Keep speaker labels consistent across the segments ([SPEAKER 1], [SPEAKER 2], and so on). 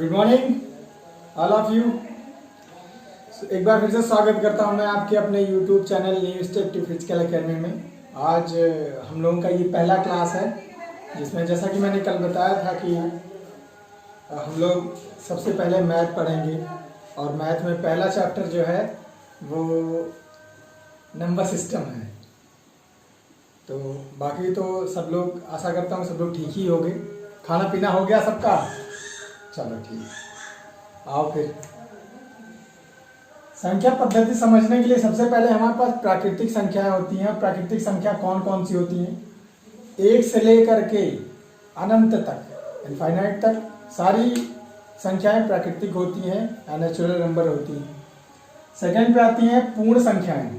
[SPEAKER 1] Good morning all of you. एक बार फिर से स्वागत करता हूं मैं आपके अपने YouTube channel new step to physical academy में। आज हम लोगों का ये पहला क्लास है जिसमें जैसा कि मैंने कल बताया था कि हम लोग सबसे पहले मैथ पढ़ेंगे और मैथ में पहला चैप्टर जो है वो नंबर सिस्टम है। तो बाकी तो सब लोग आशा करता हूँ सब लोग ठीक ही होंगे। खाना पीना हो गया सबका? चलो ठीक, आओ फिर संख्या पद्धति समझने के लिए सबसे पहले हमारे पास प्राकृतिक संख्याएं होती हैं। प्राकृतिक संख्या कौन कौन सी होती हैं? एक से लेकर के अनंत तक, इनफाइनाइट तक सारी संख्याएं प्राकृतिक होती हैं, नेचुरल नंबर होती हैं। सेकंड पे आती हैं पूर्ण संख्याएं,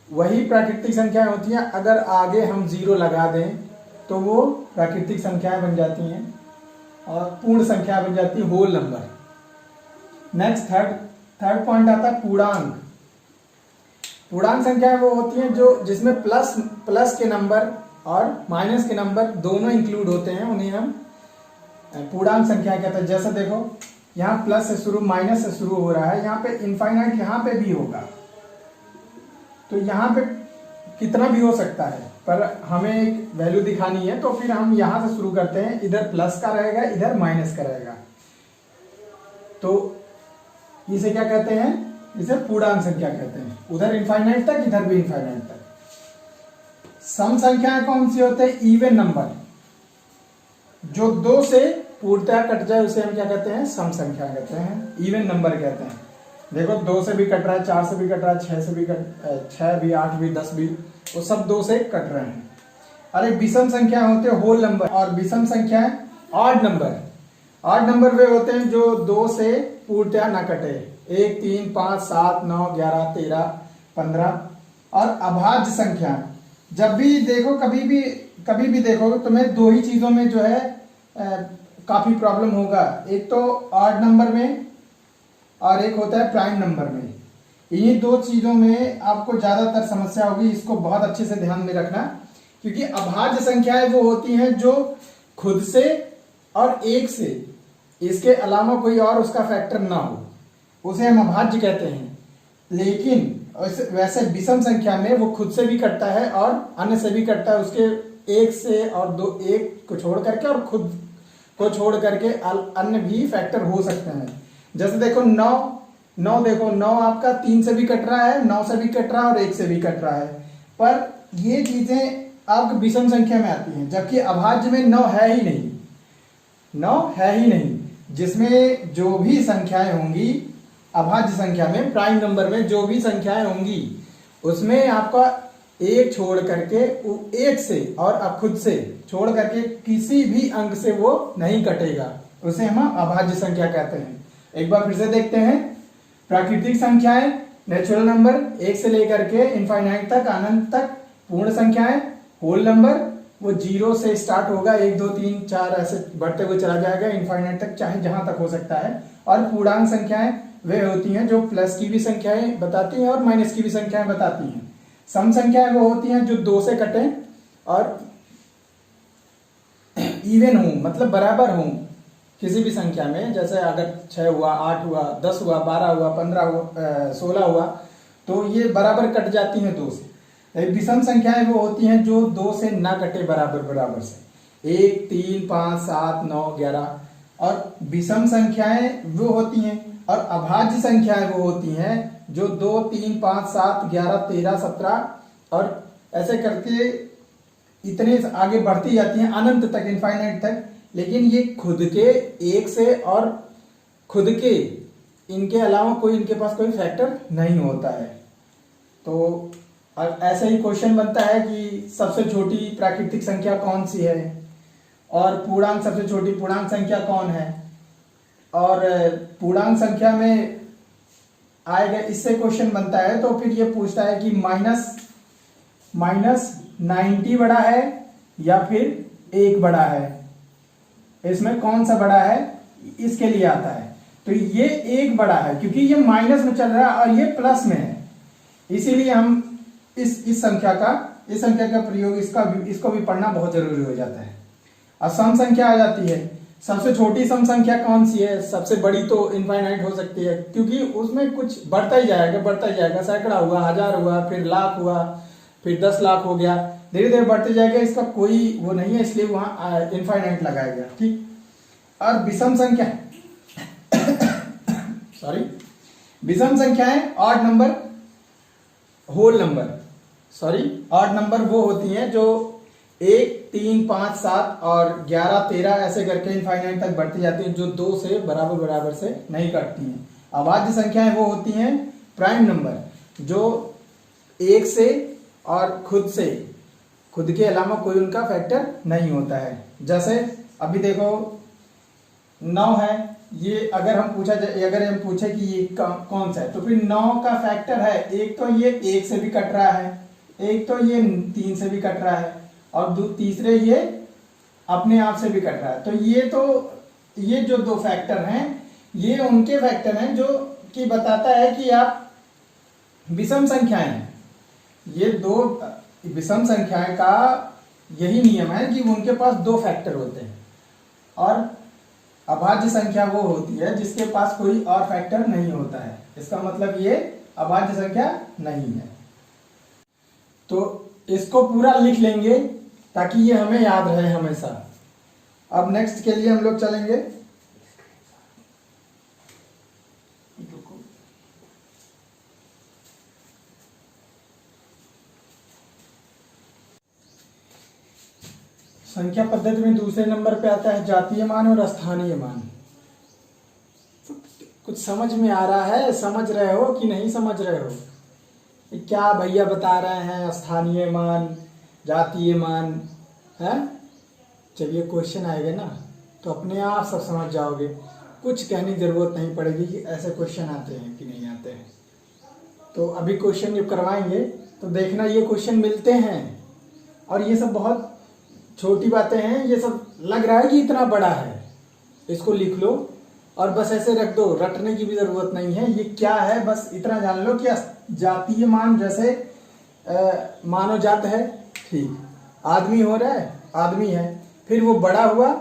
[SPEAKER 1] वही प्राकृतिक संख्याएं होती हैं। अगर आगे हम जीरो लगा दें तो वो प्राकृतिक संख्याएं बन जाती हैं और पूर्ण संख्या बन जाती है, whole number. Next third point आता है पूर्णांक। पूर्णांक संख्याएं वो होती हैं जो जिसमें प्लस के नंबर और माइनस के नंबर दोनों इंक्लूड होते हैं, उन्हें हम पूर्णांक संख्या कहते हैं। जैसे देखो यहाँ प्लस से शुरू माइनस से शुरू हो रहा है, यहाँ पे इनफाइनाइट यहाँ पे भी होगा, तो यहाँ पे कितना भी हो सकता है, पर हमें एक वैल्यू दिखानी है तो फिर हम यहां से शुरू करते हैं। इधर प्लस का रहेगा, इधर माइनस का रहेगा, तो इसे क्या कहते हैं? इसे पूर्णांक संख्या कहते हैं। उधर इनफाइनाइट तक, इधर भी इनफाइनाइट तक। सम संख्याएं कौन सी होते हैं? इवन नंबर, जो दो से पूर्णतः कट जाए उसे हम क्या कहते हैं? सम संख्या कहते हैं, इवन नंबर कहते हैं। देखो दो से भी कट रहा है, चार से भी कट रहा है, छह से भी छह भी, आठ भी, 10 भी, वो सब दो से कट रहे हैं। अरे विषम संख्या होते हैं होल नंबर, और विषम संख्याएं ऑड नंबर। ऑड नंबर वे होते हैं जो दो से पूर्णतः न कटे, 1, 3, 5, 7, 9, 11, 13, 15। और अभाज्य संख्या, जब भी देखो कभी भी देखो तुम्हें दो ही चीजों में जो है काफी प्रॉब्लम होगा। एक तो ऑड नंबर में और एक होता है प्राइम नंबर में। इन्हीं दो चीजों में आपको ज्यादातर समस्या होगी, इसको बहुत अच्छे से ध्यान में रखना, क्योंकि अभाज्य संख्याएं वो होती हैं जो खुद से और एक से, इसके अलावा कोई और उसका फैक्टर ना हो, उसे हम अभाज्य कहते हैं। लेकिन वैसे विषम संख्या में वो खुद से भी कटता है और अन्य से भी कटता है, उसके एक से और दो, एक को छोड़ करके और खुद को छोड़ करके अन्य भी फैक्टर हो सकते हैं। जैसे देखो 9 देखो 9 आपका 3 से भी कट रहा है, 9 से भी कट रहा है और 1 से भी कट रहा है, पर ये चीजें आपको विषम संख्या में आती हैं, जबकि अभाज्य में 9 है ही नहीं। 9 है ही नहीं, जिसमें जो भी संख्याएं होंगी अभाज्य संख्या में, प्राइम नंबर में जो भी संख्याएं होंगी उसमें आपका एक छोड़ करके, एक से और अब खुद से छोड़ करके किसी भी अंक से वो नहीं कटेगा, उसे हम अभाज्य संख्या कहते हैं। एक बार फिर से देखते हैं। प्राकृतिक संख्याएं नेचुरल नंबर 1 से लेकर के इनफाइनाइट तक, अनंत तक। पूर्ण संख्याएं होल नंबर, वो 0 से स्टार्ट होगा, 1, 2, 3, 4 ऐसे बढ़ते हुए चला जाएगा इनफाइनाइट तक, चाहे जहां तक हो सकता है। और पूर्णांक संख्याएं वे होती हैं जो प्लस की भी संख्याएं बताती हैं और माइनस की भी संख्याएं बताती हैं। सम संख्याएं वो होती हैं जो 2 से कटे और इवन हो, मतलब बराबर हो किसी भी संख्या में। जैसे अगर 6 हुआ, 8 हुआ, 10 हुआ, 12 हुआ, 15 हुआ, 16 हुआ, तो ये बराबर कट जाती हैं 2 से। विषम संख्याएं वो होती हैं जो 2 से ना कटे बराबर से, 1, 3, 5, 7, 9, 11। और विषम संख्याएं वो होती हैं, और अभाज्य संख्याएं वो होती हैं जो 2, 3, 5, 7, 11, 13, 17 और ऐसे करके इतने आगे बढ़ती जाती हैं अनंत तक, इनफाइनाइट तक। लेकिन ये खुद के एक से और खुद के, इनके अलावा कोई इनके पास कोई फैक्टर नहीं होता है। तो ऐसा ही क्वेश्चन बनता है कि सबसे छोटी प्राकृतिक संख्या कौन सी है, और पूर्णांक सबसे छोटी पूर्णांक संख्या कौन है, और पूर्णांक संख्या में आएगा, इससे क्वेश्चन बनता है। तो फिर ये पूछता है कि माइनस 90 बड़ा है या फिर 1 बड़ा है, इसमें कौन सा बड़ा है, इसके लिए आता है। तो ये 1 बड़ा है क्योंकि ये माइनस में चल रहा है और ये प्लस में है, इसीलिए हम इस संख्या का प्रयोग, इसको भी पढ़ना बहुत जरूरी हो जाता है। अब सम संख्या आ जाती है। सबसे छोटी सम संख्या कौन सी है? सबसे बड़ी तो इनफाइनाइट हो सकती है, क्योंकि उसमें कुछ बढ़ता ही जाएगा, सैकड़ा हुआ, हजार हुआ, फिर लाख हुआ, फिर 10 लाख हो गया, धीरे धीरे बढ़ते जाएगा, इसका कोई वो नहीं है, इसलिए वहां इनफाइनाइट लगाया गया। ठीक। और विषम संख्या सॉरी, विषम संख्याएं odd number, whole number, sorry odd number वो होती हैं जो 1, 3, 5, 7 और 11, 13 ऐसे करके इनफाइनाइट तक बढ़ती जाती हैं, जो 2 से बराबर से नहीं कटती हैं। अभाज्य संख्याएं वो होती हैं प्राइम नंबर, जो 1 से और खुद के अलावा कोई उनका फैक्टर नहीं होता है। जैसे अभी देखो 9 है, ये अगर हम पूछे कि ये कौन सा है, तो फिर 9 का फैक्टर है, एक तो ये 1 से भी कट रहा है, एक तो ये 3 से भी कट रहा है, और तीसरे ये अपने आप से भी कट रहा है। तो ये जो 2 फैक्टर हैं, ये उनके फैक्टर हैं जो कि बताता है कि आप विषम संख्याएं हैं। ये 2 विषम संख्याएं का यही नियम है कि उनके पास 2 फैक्टर होते हैं, और अभाज्य संख्या वो होती है जिसके पास कोई और फैक्टर नहीं होता है। इसका मतलब ये अभाज्य संख्या नहीं है। तो इसको पूरा लिख लेंगे ताकि ये हमें याद रहे हमेशा। अब नेक्स्ट के लिए हम लोग चलेंगे, संख्या पद्धति में दूसरे नंबर पे आता है जातीय मान और स्थानीय मान। कुछ समझ में आ रहा है? समझ रहे हो कि नहीं समझ रहे हो? क्या भैया बता रहे हैं? स्थानीय मान, जातीय मान है। जब ये क्वेश्चन आएगा ना तो अपने आप सब समझ जाओगे, कुछ कहने की जरूरत नहीं पड़ेगी कि ऐसे क्वेश्चन आते हैं कि नहीं आते हैं। तो अभी क्वेश्चन जब करवाएंगे तो देखना ये क्वेश्चन मिलते हैं, और ये सब बहुत छोटी बातें हैं। ये सब लग रहा है कि इतना बड़ा है, इसको लिख लो और बस ऐसे रख दो, रटने की भी जरूरत नहीं है। ये क्या है बस इतना जान लो कि जातीय मान जैसे मानव जात है, ठीक, आदमी हो रहा है, आदमी है, फिर वो बड़ा हुआ,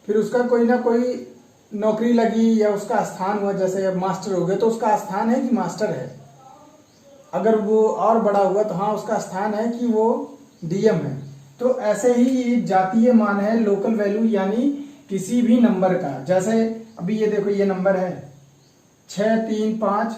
[SPEAKER 1] फिर उसका कोई ना कोई नौकरी लगी या उसका स्थान हुआ, जैसे अब मास्टर हो गया तो उसका स्थान है कि मास्टर है। अगर वो और बड़ा हुआ तो हाँ उसका स्थान है कि वो डीएम है। तो ऐसे ही जातीय मान है लोकल वैल्यू, यानी किसी भी नंबर का। जैसे अभी ये देखो, ये नंबर है 6, 3, 5,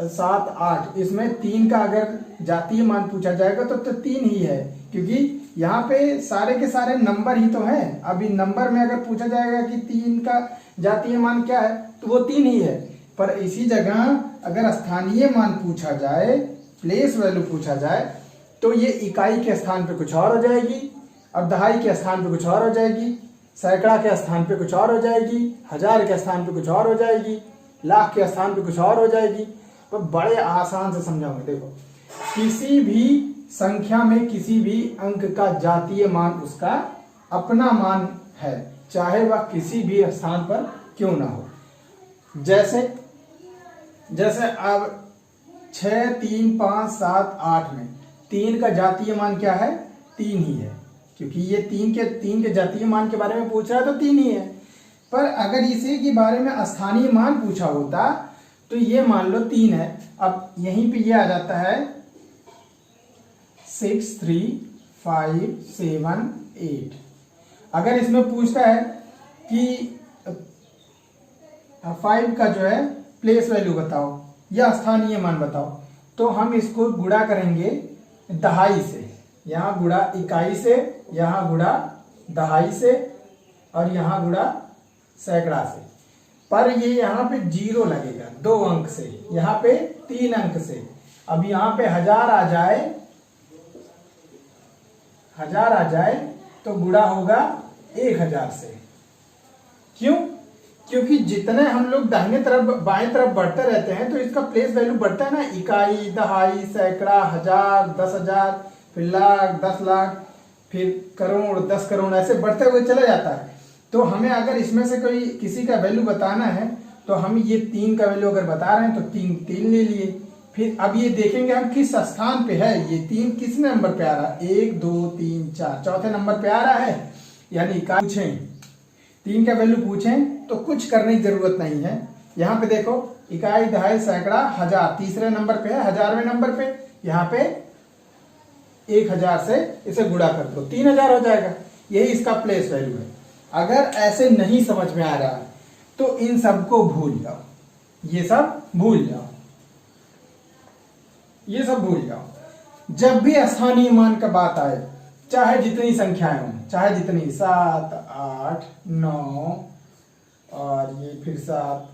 [SPEAKER 1] 7, 8, इसमें 3 का अगर जातीय मान पूछा जाएगा तो 3 ही है, क्योंकि यहाँ पे सारे के सारे नंबर ही तो हैं। अभी नंबर में अगर पूछा जाएगा कि 3 का जातीय मान क्या है तो वो 3 ही है। पर इसी जगह अगर स्थानीय मान पूछा जाए, प्लेस वैल्यू पूछा जाए, तो ये इकाई के स्थान पे कुछ और हो जाएगी, और दहाई के स्थान पे कुछ और हो जाएगी, सैकड़ा के स्थान पे कुछ और हो जाएगी, हजार के स्थान पे कुछ और हो जाएगी, लाख के स्थान पे कुछ और हो जाएगी। तो बड़े आसान से समझाऊंगे। देखो, किसी भी संख्या में किसी भी अंक का जातीय मान उसका अपना मान है, चाहे वह किसी भी स्थान पर क्यों ना हो। जैसे अब 6, 3, 5, 7, 8 में 3 का जातीय मान क्या है? 3 ही है, क्योंकि ये 3 के जातीय मान के बारे में पूछ रहा है तो 3 ही है। पर अगर इसी के बारे में स्थानीय मान पूछा होता तो ये मान लो 3 है। अब यहीं पे ये आ जाता है 6, 3, 5, 7, 8। अगर इसमें पूछता है कि 5 का जो है प्लेस वैल्यू बताओ या स्थानीय मान बताओ, तो हम इसको गुणा करेंगे दहाई से। यहाँ गुणा इकाई से, यहाँ गुणा दहाई से, और यहाँ गुणा सैकड़ा से। पर ये यहाँ पे 0 लगेगा 2 अंक से, यहाँ पे 3 अंक से। अब यहाँ पे 1000 आ जाए तो गुणा होगा 1000 से। क्यों? क्योंकि जितने हम लोग दाहिने तरफ बाएं तरफ बढ़ते रहते हैं तो इसका प्लेस वैल्यू बढ़ता है ना। इकाई, दहाई, सैकड़ा, 1000, 10,000, फिर लाख, 10 लाख, फिर करोड़, 10 करोड़, ऐसे बढ़ते हुए चला जाता है। तो हमें अगर इसमें से कोई किसी का वैल्यू बताना है तो हम ये 3 का वैल्यू अगर बता रहे हैं तो 3 ले लिए। फिर अब ये देखेंगे हम किस स्थान पे है, ये 3 किस नंबर पे आ रहा है? 1, 2, 3, 4, चौथे नंबर पे आ रहा है। यानी पूछें 3 का वैल्यू पूछें तो कुछ करने की जरूरत नहीं है। यहाँ पे देखो इकाई, दहाई, सैकड़ा, हजार, तीसरे नंबर पे है, 1000वें नंबर पे, यहाँ पे 1000 से इसे गुणा कर दो, 3000 हो जाएगा। यही इसका प्लेस वैल्यू है। अगर ऐसे नहीं समझ में आ रहा है तो इन सबको भूल जाओ, ये सब भूल जाओ, ये सब भूल जाओ। जब भी स्थानीय मान का बात आए, चाहे जितनी संख्याएं हों, चाहे जितनी, 7, 8, 9 और ये फिर 7,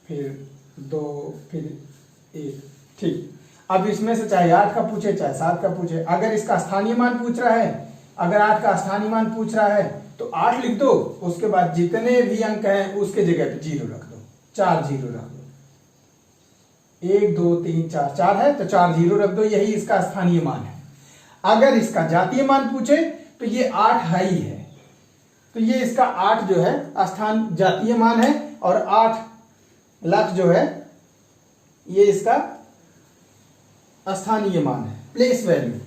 [SPEAKER 1] फिर 2, फिर 1, ठीक। अब इसमें से चाहे 8 का पूछे चाहे 7 का पूछे, अगर इसका स्थानीय मान पूछ रहा है, अगर 8 का स्थानीय मान पूछ रहा है तो 8 लिख दो, उसके बाद जितने भी अंक हैं उसके जगह पे 0 रख दो, 4 0 रख दो। 1 2 3 4, 4 है तो 4 0 रख दो, यही इसका स्थानीय मान है। अगर इसका जातीय मान पूछे तो ये 8 है ही है, तो ये इसका 8 जो है स्थान जातीय मान है, और 8 लाख जो है ये इसका स्थानीय मान है, प्लेस वैल्यू।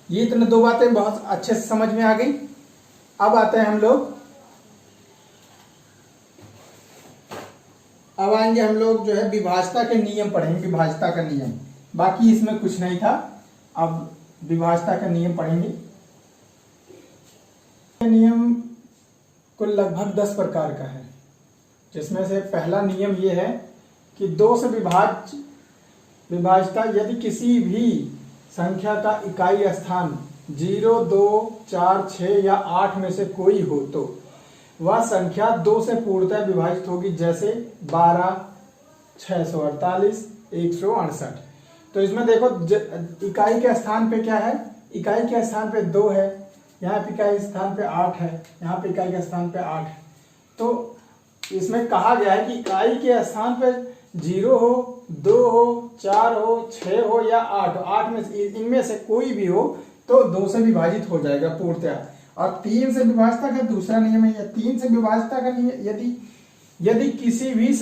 [SPEAKER 1] ये इतने 2 बातें बहुत अच्छे से समझ में आ गई। अब आते हैं हम लोग, अब आएंगे हम लोग जो है विभाज्यता के नियम पढ़ेंगे, विभाज्यता का नियम। बाकी इसमें कुछ नहीं था, अब विभाज्यता का नियम पढ़ेंगे। नियम कुल लगभग 10 प्रकार का है, जिसमें से पहला नियम यह है कि 2 से विभाज्यता यदि किसी भी संख्या का इकाई स्थान 0, 2, 4, 6 या 8 में से कोई हो तो वह संख्या 2 से पूर्णतः विभाजित होगी, जैसे 12, 648, 168। तो इसमें देखो इकाई के स्थान पे क्या है, इकाई के स्थान पे 2 है, यहाँ पे इकाई के स्थान पे 8 है, यहाँ पे इकाई के स्थान पे 8 है। तो इसमें कहा गया है कि इकाई के स्थान पे 0 हो, 2 हो, 4 हो, 6 हो या 8 हो, 8 में से इनमें से कोई भी हो तो 2 से विभाजित हो जाएगा पूर्णतः। और 3 से विभाज्यता का दूसरा नियम है, 3 से विभाज्यता का नियम, यदि किसी भी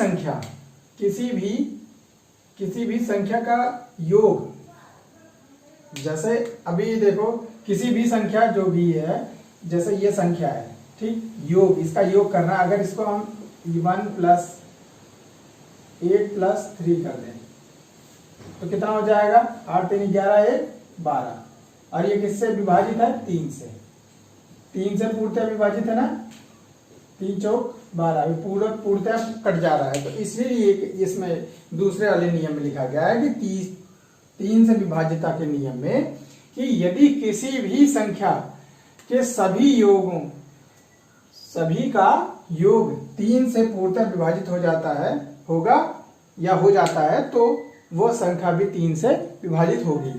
[SPEAKER 1] संख्या का योग, जैसे अभी देखो किसी भी संख्या जो भी है, जैसे ये संख्या है, ठीक, योग, इसका योग करना, अगर इसको हम 1 + 8 + 3 कर दें तो कितना हो जाएगा, 8 3 11 1 12। और ये किससे विभाजित है, 3 से, 3 से पूर्णतः विभाजित है ना, 3 चौक 12, पूर्णतः कट जा रहा है। तो इसलिए इसमें दूसरे वाले नियम में लिखा गया है कि 3 से विभाज्यता के नियम में कि यदि किसी भी संख्या के सभी योगों, सभी का योग 3 से पूर्णतः विभाजित हो जाता है, होगा या हो जाता है, तो वह संख्या भी 3 से विभाजित होगी।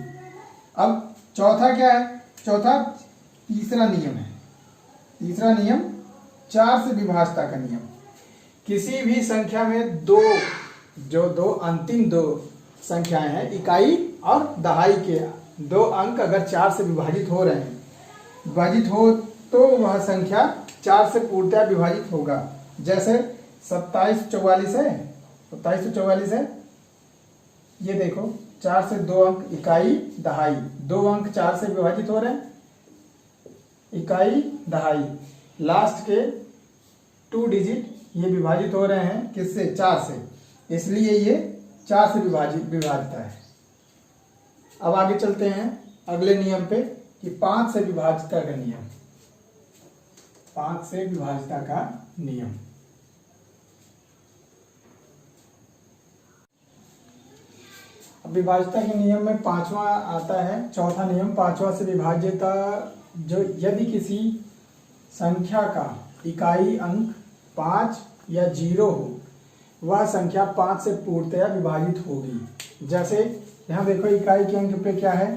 [SPEAKER 1] अब चौथा क्या है, चौथा तीसरा नियम है, तीसरा नियम 4 से विभाज्यता का नियम। किसी भी संख्या में दो अंतिम 2 संख्याएं हैं, इकाई और दहाई के 2 अंक अगर 4 से विभाजित हो रहे हैं, विभाजित हो तो वह संख्या 4 से पूर्णतः विभाजित होगा। जैसे 2744 है, 2744 है, ये देखो 4 से 2 अंक इकाई दहाई, 2 अंक 4 से विभाजित हो रहे हैं, इकाई दहाई, लास्ट के 2 डिजिट ये विभाजित हो रहे हैं किससे, 4 से, इसलिए ये 4 से विभाजित है। अब आगे चलते हैं अगले नियम पे कि 5 से विभाज्यता का नियम, 5 से विभाज्यता का नियम। अब विभाज्यता के नियम में 5वां आता है, चौथा नियम 5वां से विभाज्यता, जो यदि किसी संख्या का इकाई अंक 5 या 0 हो, वह संख्या 5 से पूर्णतः विभाजित होगी। जैसे यहाँ देखो इकाई के अंक पे क्या है,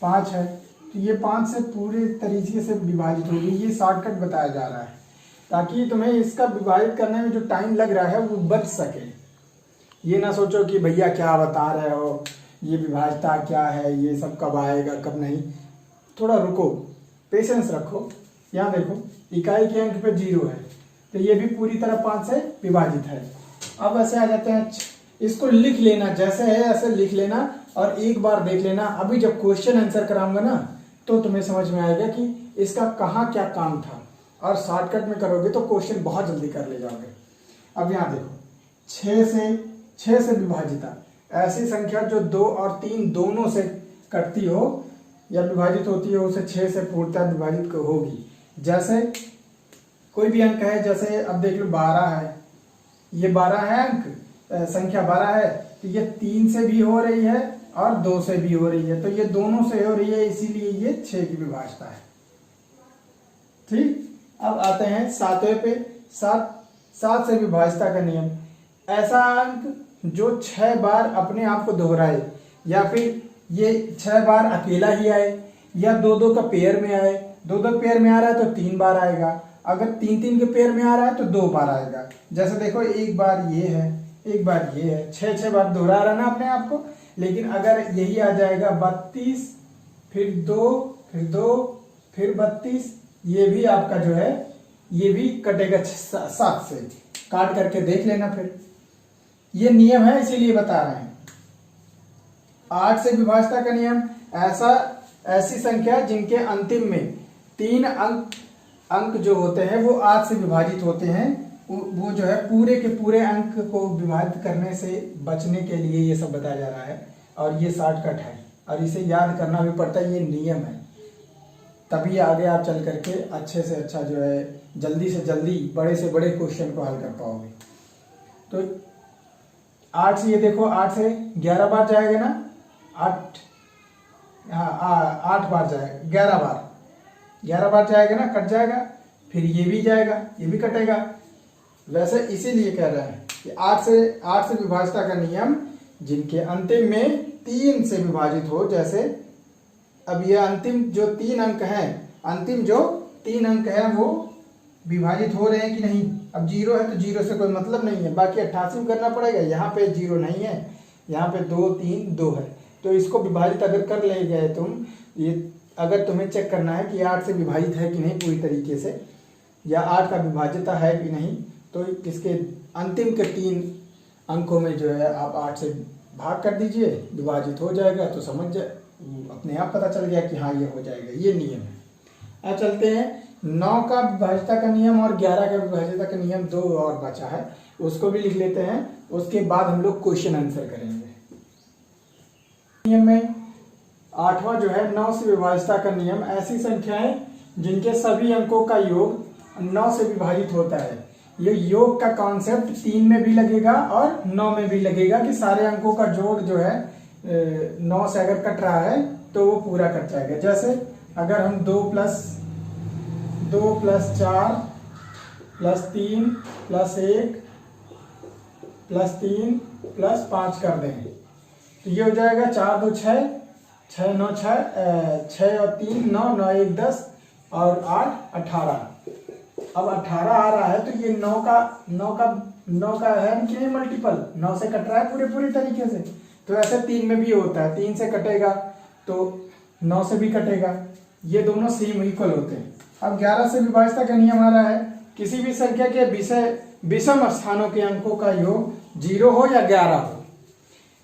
[SPEAKER 1] 5 है, तो ये 5 से पूरे तरीके से विभाजित होगी। ये शॉर्टकट बताया जा रहा है ताकि तुम्हें इसका विभाजित करने में जो टाइम लग रहा है वो बच सके। ये ना सोचो कि भैया क्या बता रहे हो, ये विभाज्यता क्या है, ये सब कब आएगा कब नहीं, थोड़ा रुको, पेशेंस रखो। यहाँ देखो इकाई के अंक पे 0 है, तो ये भी पूरी तरह 5 से विभाजित है। अब ऐसे आ जाते हैं, इसको लिख लेना, जैसे है ऐसे लिख लेना और एक बार देख लेना। अभी जब क्वेश्चन आंसर कराऊंगा ना तो तुम्हें समझ में आएगा कि इसका कहाँ क्या काम था और शॉर्टकट में करोगे तो क्वेश्चन बहुत जल्दी कर ले जाओगे। अब यहाँ देखो, 6 से विभाजिता, ऐसी संख्या जो 2 और 3 दोनों से कटती हो या विभाजित होती हो, उसे 6 से पूर्णतः विभाजित होगी। जैसे कोई भी अंक है, जैसे अब देख लो 12 है, ये 12 है अंक, संख्या 12 है, तो ये 3 से भी हो रही है और 2 से भी हो रही है, तो ये दोनों से हो रही है, इसीलिए ये 6 की विभाजता है। ठीक, अब आते हैं 7वें पे। 7 से विभाजता का नियम, ऐसा अंक जो 6 बार अपने आप को दोहराए, या फिर ये 6 बार अकेला ही आए, या 2-2 का पेयर में आए। 2-2 पेयर में आ रहा है तो 3 बार आएगा, अगर 3-3 के पेयर में आ रहा है तो 2 बार आएगा। जैसे देखो, एक बार ये है, एक बार ये है, 6 बार दोहरा रहा ना अपने आप को। लेकिन अगर यही आ जाएगा 32, फिर 2, फिर 2, फिर 32, ये भी आपका जो है ये भी कटेगा 7 से। काट करके देख लेना, फिर ये नियम है इसीलिए बता रहे हैं। 8 से विभाजता का नियम, ऐसी संख्या जिनके अंतिम में 3 अंक जो होते हैं वो 8 से विभाजित होते हैं, वो जो है पूरे के पूरे अंक को विभाजित करने से बचने के लिए ये सब बताया जा रहा है। और ये शॉर्टकट है और इसे याद करना भी पड़ता है, ये नियम है, तभी आगे आप चल करके अच्छे से अच्छा जो है जल्दी से जल्दी बड़े से बड़े क्वेश्चन को हल कर पाओगे। तो 8 से ये देखो, 8 से 11 बार जाएगा ना, 8 बार जाएगा, 11 बार जाएगा ना, कट जाएगा, फिर ये भी जाएगा, ये भी कटेगा। वैसे इसीलिए कह रहे हैं कि 8 से विभाजता का नियम जिनके अंतिम में 3 से विभाजित हो। जैसे अब ये अंतिम जो 3 अंक हैं वो विभाजित हो रहे हैं कि नहीं। अब 0 है तो 0 से कोई मतलब नहीं है, बाकी 88 में करना पड़ेगा। यहाँ पे 0 नहीं है, यहाँ पे 2, 3, 2 है, तो इसको विभाजित अगर कर ले गए तुम, ये अगर तुम्हें चेक करना है कि 8 से विभाजित है कि नहीं पूरी तरीके से, या 8 का विभाज्यता है कि नहीं, तो इसके अंतिम के 3 अंकों में जो है आप 8 से भाग कर दीजिए, विभाजित हो जाएगा, तो समझ अपने आप पता चल गया कि हाँ ये हो जाएगा, ये नियम है। अब चलते हैं 9 का विभाज्यता का नियम और 11 का विभाज्यता का नियम, 2 और बचा है, उसको भी लिख लेते हैं, उसके बाद हम लोग क्वेश्चन आंसर करेंगे। नियम में 8वां जो है 9 से विभाज्यता का नियम, ऐसी संख्याएं जिनके सभी अंकों का योग 9 से विभाजित होता है। ये योग का कॉन्सेप्ट 3 में भी लगेगा और 9 में भी लगेगा कि सारे अंकों का जोड़ जो है 9 से अगर कट रहा है तो वो पूरा कट जाएगा। जैसे अगर हम 2 plus 4 plus 3 plus 1 plus 3 plus 5 कर दें तो ये हो जाएगा 4 2 6, 6 9 6 और 3 9, 9 1 10 और 8 18। अब 18 आ रहा है तो ये 9 का है कि नहीं मल्टीपल, 9 से कट रहा है पूरी तरीके से। तो ऐसे 3 में भी होता है, 3 से कटेगा तो 9 से भी कटेगा, ये दोनों सेम इक्वल होते हैं। अब 11 से विभाज्यता का नियम आ रहा है, किसी भी संख्या के विषम स्थानों के अंकों का योग 0 हो या 11 हो,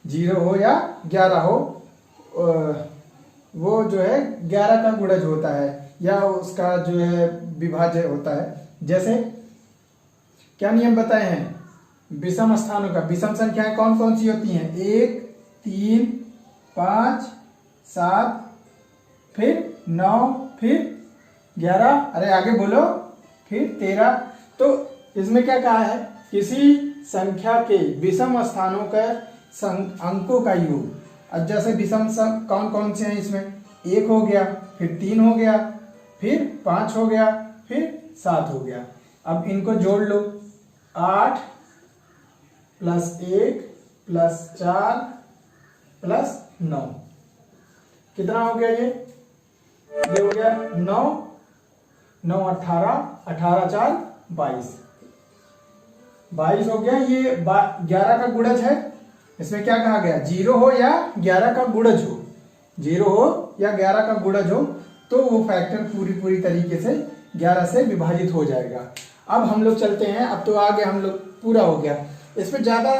[SPEAKER 1] 0 हो या 11 हो, वो जो है 11 का गुणज होता है या उसका जो है विभाज्य होता है। जैसे क्या नियम बताए हैं विषम स्थानों का, विषम संख्याएं कौन कौन सी होती हैं, 1 3 5 7 फिर 9 फिर 11, अरे आगे बोलो, फिर 13। तो इसमें क्या कहा है, किसी संख्या के विषम स्थानों का अंकों का योग। अब जैसे विषम कौन कौन से हैं इसमें, 1 हो गया, फिर 3 हो गया, फिर 5 हो गया, फिर 7 हो गया। अब इनको जोड़ लो, 8 प्लस 1 प्लस 4 प्लस 9, कितना हो गया ये हो गया 9 9 18, 18 4 22 हो गया। ये 11 का गुणज है, इसमें क्या कहा गया, 0 हो या 11 का गुणज हो, 0 हो या 11 का गुणज हो तो वो फैक्टर पूरी तरीके से 11 से विभाजित हो जाएगा। अब हम लोग चलते हैं, अब तो आगे हम लोग पूरा हो गया, इस पर ज़्यादा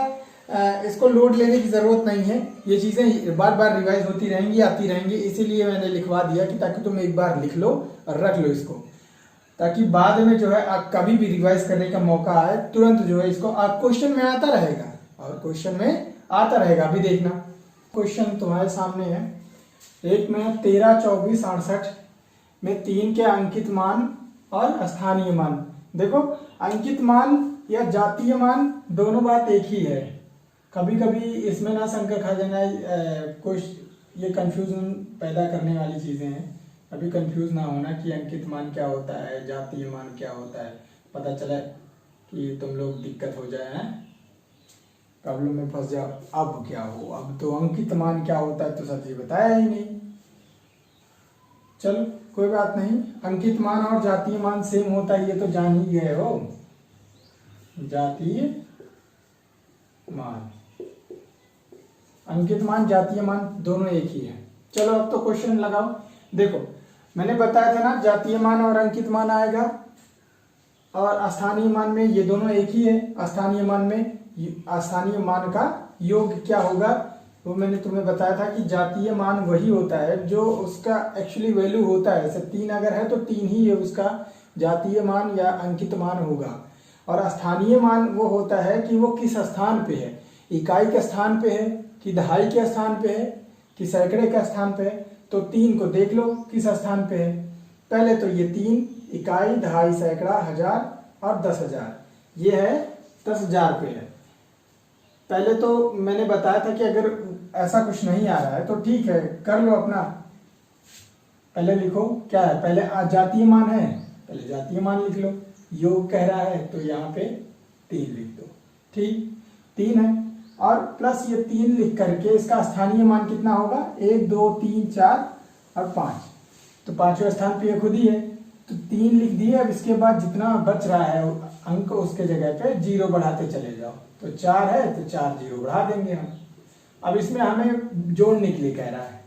[SPEAKER 1] इसको लोड लेने की ज़रूरत नहीं है, ये चीज़ें बार बार रिवाइज होती रहेंगी, आती रहेंगी, इसीलिए मैंने लिखवा दिया कि ताकि तुम एक बार लिख लो और रख लो इसको, ताकि बाद में जो है आप कभी भी रिवाइज करने का मौका आए तुरंत जो है इसको आप क्वेश्चन में आता रहेगा, और क्वेश्चन में आता रहेगा। अभी देखना क्वेश्चन तुम्हारे सामने है, एक में 13, 24, 68 में 3 के अंकित मान और स्थानीय मान। देखो अंकित मान या जातीय मान दोनों बात एक ही है। कभी कभी इसमें ना शंका खा जाना, कुछ ये कंफ्यूजन पैदा करने वाली चीजें हैं। कभी कंफ्यूज ना होना कि अंकित मान क्या होता है, जातीय मान क्या होता है, पता चले कि तुम लोग दिक्कत हो जाए, हैं प्रॉब्लम में फंस जाओ। अब क्या हो, अब तो अंकित मान क्या होता है तो सर जी बताया ही नहीं। चलो कोई बात नहीं, अंकित मान और जातीय मान सेम होता है ये तो जान ही गए हो। जातीय मान, अंकित मान, जातीय मान दोनों एक ही है। चलो अब तो क्वेश्चन लगाओ। देखो मैंने बताया था ना जातीय मान और अंकित मान आएगा, और स्थानीय मान में ये दोनों एक ही है। स्थानीय मान में स्थानीय मान का योग क्या होगा वो मैंने तुम्हें बताया था कि जातीय मान वही होता है जो उसका एक्चुअली वैल्यू होता है। जैसे 3 अगर है तो 3 ही है उसका जातीय मान या अंकित मान होगा। और स्थानीय मान वो होता है कि वो किस स्थान पे है, इकाई के स्थान पे है कि दहाई के स्थान पे है कि सैकड़े के स्थान पे है। तो 3 को देख लो किस स्थान पे है। पहले तो ये 3 इकाई, दहाई, सैकड़ा, हजार और 10,000, ये है 10,000 पे है। पहले तो मैंने बताया था कि अगर ऐसा कुछ नहीं आ रहा है तो ठीक है, कर लो अपना। पहले लिखो क्या है, पहले जातीय मान है, पहले जातीय मान लिख लो। योग कह रहा है तो यहाँ पे 3 लिख दो, ठीक 3 है। और प्लस ये 3 लिख करके इसका स्थानीय मान कितना होगा, 1, 2, 3, 4 और 5। तो 5वें स्थान पे ये खुद ही है तो 3 लिख दिए। अब इसके बाद जितना बच रहा है अंक उसके जगह पे 0 बढ़ाते चले जाओ। तो 4 है तो 4 0 बढ़ा देंगे हम। अब इसमें हमें जोड़ने के लिए कह रहा है,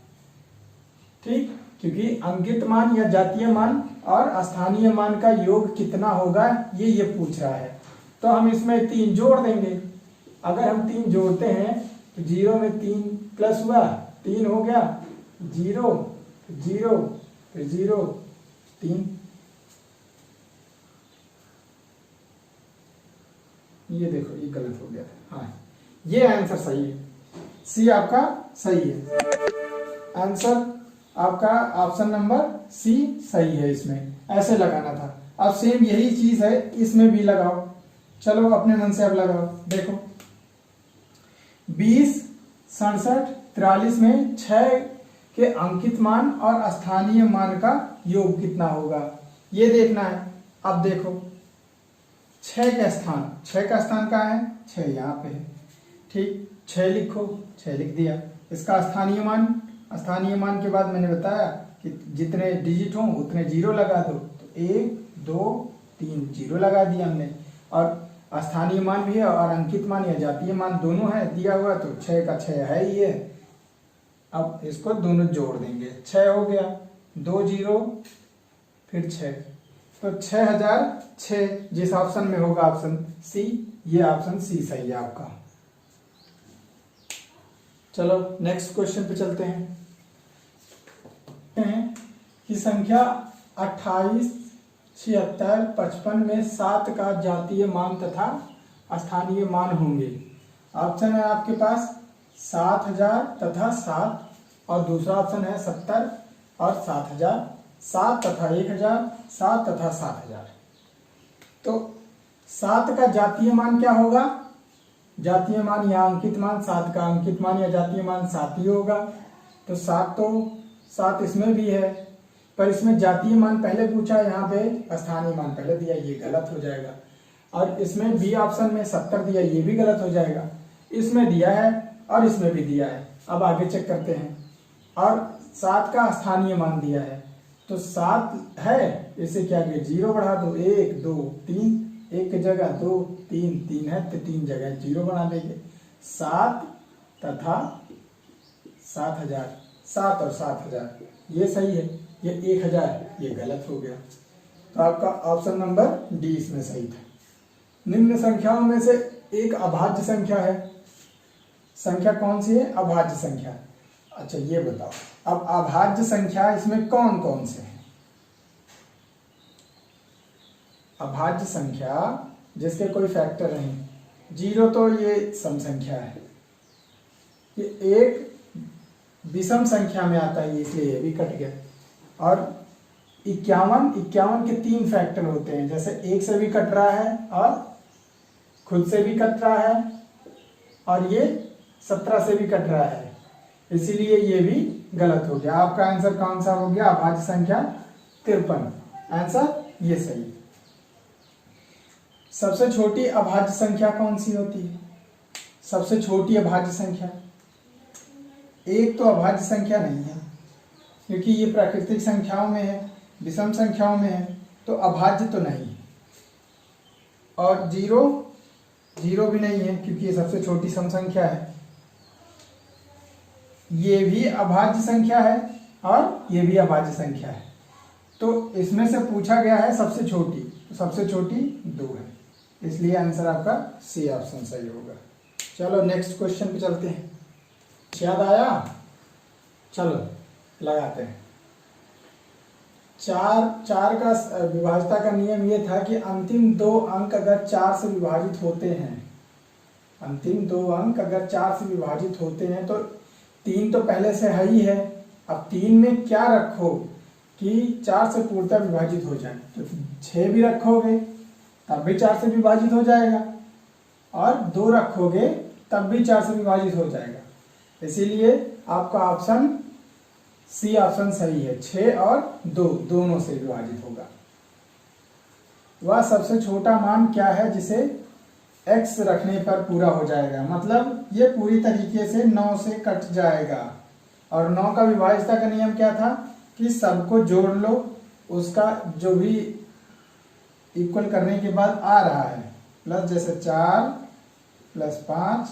[SPEAKER 1] ठीक, क्योंकि अंकित मान या जातीय मान और स्थानीय मान का योग कितना होगा ये पूछ रहा है। तो हम इसमें 3 जोड़ देंगे। अगर हम 3 जोड़ते हैं तो 0 में 3 प्लस हुआ 3 हो गया, 0 0 फिर 0 3। ये देखो ये गलत हो गया, हाँ ये आंसर सही है, सी आपका सही है। आंसर आपका ऑप्शन नंबर सी सही है। इसमें ऐसे लगाना था। अब सेम यही चीज है इसमें भी लगाओ। चलो अपने मन से अब लगाओ। देखो 20, 67, 43 में 6 के अंकित मान और स्थानीय मान का योग कितना होगा ये देखना है। अब देखो 6 का स्थान, 6 का स्थान कहाँ है, 6 यहाँ पे है, ठीक 6 लिखो, 6 लिख दिया। इसका स्थानीय मान, स्थानीय मान के बाद मैंने बताया कि जितने डिजिट हों उतने 0 लगा दो। तो 1, 2, 3 0 लगा दिया हमने। और स्थानीय मान भी है और अंकित मान या जातीय मान दोनों है दिया हुआ, तो 6 का 6 है ही है। अब इसको दोनों जोड़ देंगे, 6 हो गया, 2 0 फिर 6, तो 6006 जिस ऑप्शन में होगा ऑप्शन सी, ये ऑप्शन सी सही है आपका। चलो नेक्स्ट क्वेश्चन पे चलते हैं कि संख्या 28, 76, 55 में 7 का जातीय मान तथा स्थानीय मान होंगे। ऑप्शन है आपके पास 7000 तथा 7, और दूसरा ऑप्शन है 70 और 7000, 7 तथा 1000, 7 तथा 7000। तो 7 का जातीय मान क्या होगा, जातीय मान या अंकित मान, 7 का अंकित मान या जातीय मान 7 ही होगा। तो 7 इसमें भी है, पर इसमें जातीय मान पहले पूछा, यहाँ पे स्थानीय मान पहले दिया, ये गलत हो जाएगा। और इसमें बी ऑप्शन में 70 दिया, ये भी गलत हो जाएगा। इसमें दिया है और इसमें भी दिया है। अब आगे चेक करते हैं। और 7 का स्थानीय मान दिया है, तो 7 है, इसे क्या किया 0 बढ़ा दो, 1 2 3, 1 की जगह 2 3, 3 है तो 3 जगह 0 बना देंगे। 7 तथा 7000, 7 और 7000 ये सही है, ये 1000 ये गलत हो गया। तो आपका ऑप्शन नंबर डी इसमें सही था। निम्न संख्याओं में से एक अभाज्य संख्या है। संख्या कौन सी है, अभाज्य संख्या। अच्छा ये बताओ, अब अभाज्य संख्या इसमें कौन कौन से हैं। अभाज्य संख्या जिसके कोई फैक्टर नहीं। 0 तो ये सम संख्या है, ये एक विषम संख्या में आता है, इसलिए ये भी कट गया। और 51 के 3 फैक्टर होते हैं, जैसे 1 से भी कट रहा है और खुद से भी कट रहा है और ये 17 से भी कट रहा है, इसीलिए ये भी गलत हो गया। आपका आंसर कौन सा हो गया? अभाज्य संख्या 53। आंसर ये सही। सबसे छोटी अभाज्य संख्या कौन सी होती है? सबसे छोटी अभाज्य संख्या, एक तो अभाज्य संख्या नहीं है क्योंकि ये प्राकृतिक संख्याओं में है, विषम संख्याओं में है, तो अभाज्य तो नहीं है। और 0 भी नहीं है क्योंकि ये सबसे छोटी सम संख्या है। ये भी अभाज्य संख्या है और ये भी अभाज्य संख्या है, तो इसमें से पूछा गया है सबसे छोटी, तो सबसे छोटी 2 है, इसलिए आंसर आपका सी ऑप्शन सही होगा। चलो नेक्स्ट क्वेश्चन पे चलते हैं। याद आया? चलो लगाते हैं। 4 का विभाज्यता का नियम ये था कि अंतिम 2 अंक अगर 4 से विभाजित होते हैं, अंतिम 2 अंक अगर 4 से विभाजित होते हैं, तो 3 तो पहले से है ही है, अब 3 में क्या रखो कि 4 से पूर्णतः विभाजित हो जाए, तो 6 भी रखोगे तब भी 4 से विभाजित हो जाएगा, और 2 रखोगे तब भी 4 से विभाजित हो जाएगा, इसीलिए आपका ऑप्शन सी ऑप्शन सही है। 6 और 2 दोनों से विभाजित होगा। वह सबसे छोटा मान क्या है जिसे x रखने पर पूरा हो जाएगा? मतलब ये पूरी तरीके से 9 से कट जाएगा। और 9 का विभाज्यता का नियम क्या था कि सबको जोड़ लो, उसका जो भी इक्वल करने के बाद आ रहा है प्लस, जैसे 4 + 5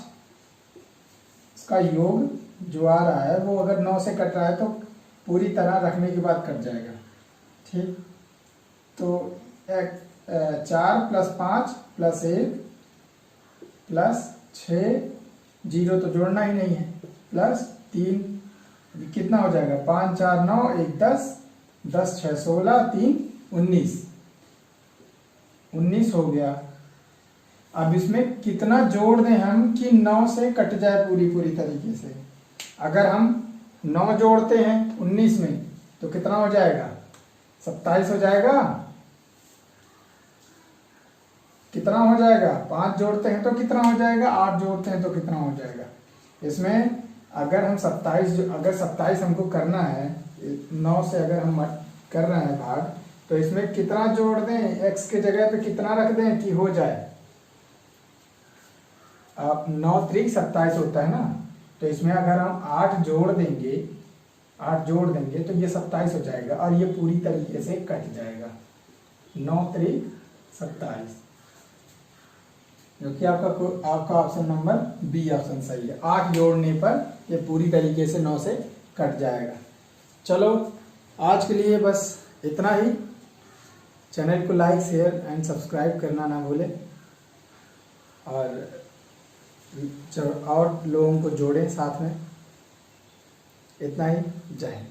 [SPEAKER 1] इसका योग जो आ रहा है वो अगर 9 से कट रहा है तो पूरी तरह रखने के बाद कट जाएगा। ठीक, तो 4 + 5 + 1 + 6, 0 तो जोड़ना ही नहीं है, +3, कितना हो जाएगा? 5 4 9 1 10, 10 6 16, 3 19, 19 हो गया। अब इसमें कितना जोड़ दें हम कि 9 से कट जाए पूरी तरीके से? अगर हम 9 जोड़ते हैं 19 में तो कितना हो जाएगा? 27 हो जाएगा। कितना हो जाएगा? 5 जोड़ते हैं तो कितना हो जाएगा? 8 जोड़ते हैं तो कितना हो जाएगा? इसमें अगर हम 27 हमको करना है, 9 से अगर हम कर रहे हैं भाग, तो इसमें कितना जोड़ दें? x के जगह पे कितना रख दें कि हो जाए? अब 9 3 27 होता है ना, तो इसमें अगर हम 8 जोड़ देंगे तो ये 27 हो जाएगा और ये पूरी तरीके से कट जाएगा। 9 3 27, जो कि आपका ऑप्शन नंबर बी ऑप्शन सही है। 8 जोड़ने पर ये पूरी तरीके से 9 से कट जाएगा। चलो आज के लिए बस इतना ही। चैनल को लाइक शेयर एंड सब्सक्राइब करना ना भूलें, और लोगों को जोड़ें साथ में। इतना ही। जय हिंद।